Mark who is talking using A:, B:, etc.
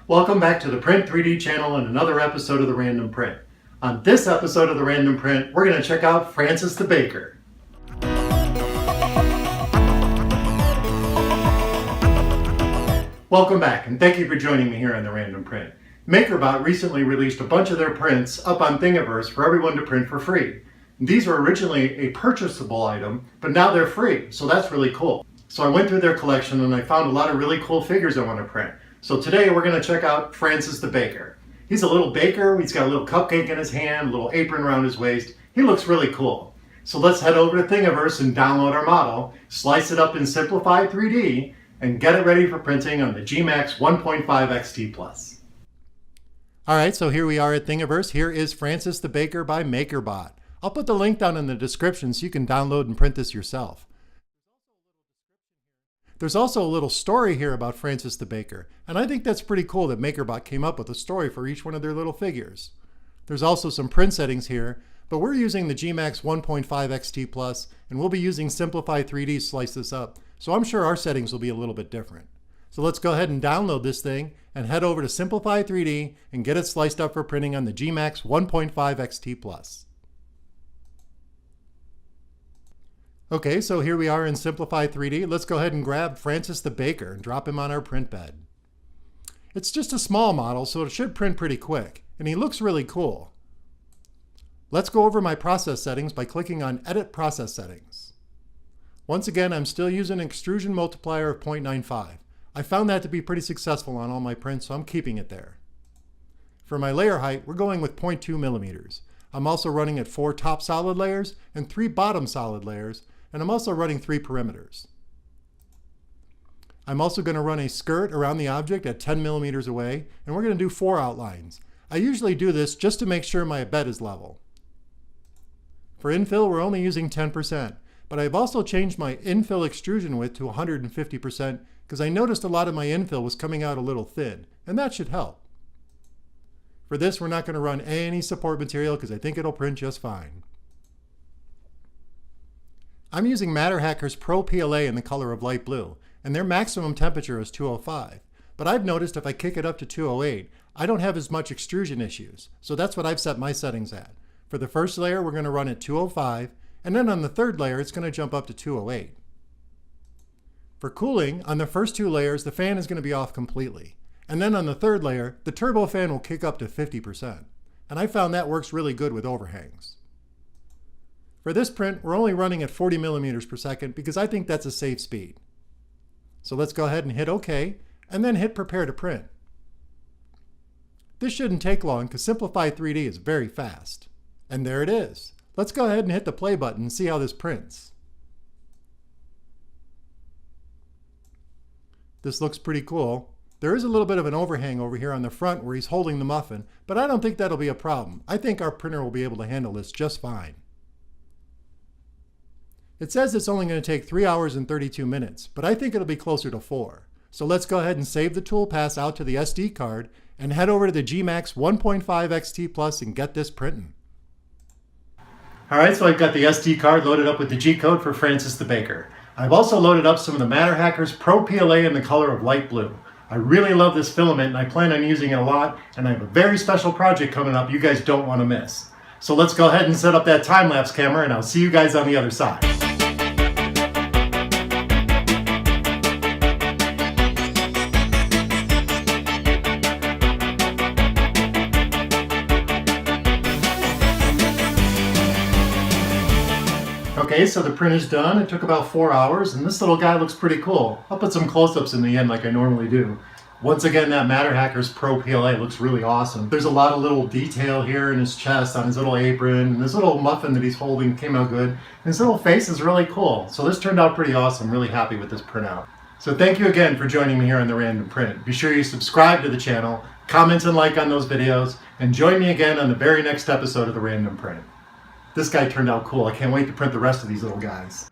A: Welcome back to the Print 3D channel and another episode of the Random Print. On this episode of the Random Print, we're going to check out Francis the Baker. Welcome back, and thank you for joining me here on the Random Print. MakerBot recently released a bunch of their prints up on Thingiverse for everyone to print for free. These were originally a purchasable item, but now they're free, so that's really cool. So I went through their collection and I found a lot of really cool figures I want to print. So today we're going to check out Francis the Baker. He's a little baker, he's got a little cupcake in his hand, a little apron around his waist. He looks really cool. So let's head over to Thingiverse and download our model, slice it up in Simplify 3D, and get it ready for printing on the gMax 1.5 XT Plus. Alright, so here we are at Thingiverse. Here is Francis the Baker by MakerBot. I'll put the link down in the description so you can download and print this yourself. There's also a little story here about Francis the Baker, and I think that's pretty cool that MakerBot came up with a story for each one of their little figures. There's also some print settings here, but we're using the gMax 1.5 XT Plus, and we'll be using Simplify 3D to slice this up, so I'm sure our settings will be a little bit different. So let's go ahead and download this thing and head over to Simplify 3D and get it sliced up for printing on the gMax 1.5 XT Plus. Okay, so here we are in Simplify 3D. Let's go ahead and grab Francis the Baker and drop him on our print bed. It's just a small model, so it should print pretty quick, and he looks really cool. Let's go over my process settings by clicking on Edit Process Settings. Once again, I'm still using an extrusion multiplier of 0.95. I found that to be pretty successful on all my prints, so I'm keeping it there. For my layer height, we're going with 0.2 millimeters. I'm also running at 4 top solid layers and 3 bottom solid layers, and I'm also running 3 perimeters. I'm also going to run a skirt around the object at 10 millimeters away, and we're going to do 4 outlines. I usually do this just to make sure my bed is level. For infill, we're only using 10%, but I've also changed my infill extrusion width to 150% because I noticed a lot of my infill was coming out a little thin, and that should help. For this, we're not going to run any support material because I think it'll print just fine. I'm using MatterHackers PRO PLA in the color of light blue, and their maximum temperature is 205. But I've noticed if I kick it up to 208, I don't have as much extrusion issues, so that's what I've set my settings at. For the first layer, we're going to run at 205, and then on the third layer, it's going to jump up to 208. For cooling, on the first 2 layers, the fan is going to be off completely. And then on the third layer, the turbo fan will kick up to 50%. And I found that works really good with overhangs. For this print, we're only running at 40 millimeters per second because I think that's a safe speed. So let's go ahead and hit OK, and then hit Prepare to Print. This shouldn't take long because Simplify 3D is very fast. And there it is. Let's go ahead and hit the play button and see how this prints. This looks pretty cool. There is a little bit of an overhang over here on the front where he's holding the muffin, but I don't think that'll be a problem. I think our printer will be able to handle this just fine. It says it's only going to take 3 hours and 32 minutes, but I think it'll be closer to 4. So let's go ahead and save the toolpath out to the SD card and head over to the gMax 1.5 XT Plus and get this printing. Alright, so I've got the SD card loaded up with the G code for Francis the Baker. I've also loaded up some of the MatterHackers PRO PLA in the color of light blue. I really love this filament and I plan on using it a lot, and I have a very special project coming up you guys don't want to miss. So let's go ahead and set up that time-lapse camera and I'll see you guys on the other side. Okay, so the print is done. It took about 4 hours, and this little guy looks pretty cool. I'll put some close-ups in the end like I normally do. Once again, that MatterHackers PRO PLA looks really awesome. There's a lot of little detail here in his chest, on his little apron, and this little muffin that he's holding came out good. And his little face is really cool. So this turned out pretty awesome. Really happy with this printout. So thank you again for joining me here on The Random Print. Be sure you subscribe to the channel, comment and like on those videos, and join me again on the very next episode of The Random Print. This guy turned out cool. I can't wait to print the rest of these little guys.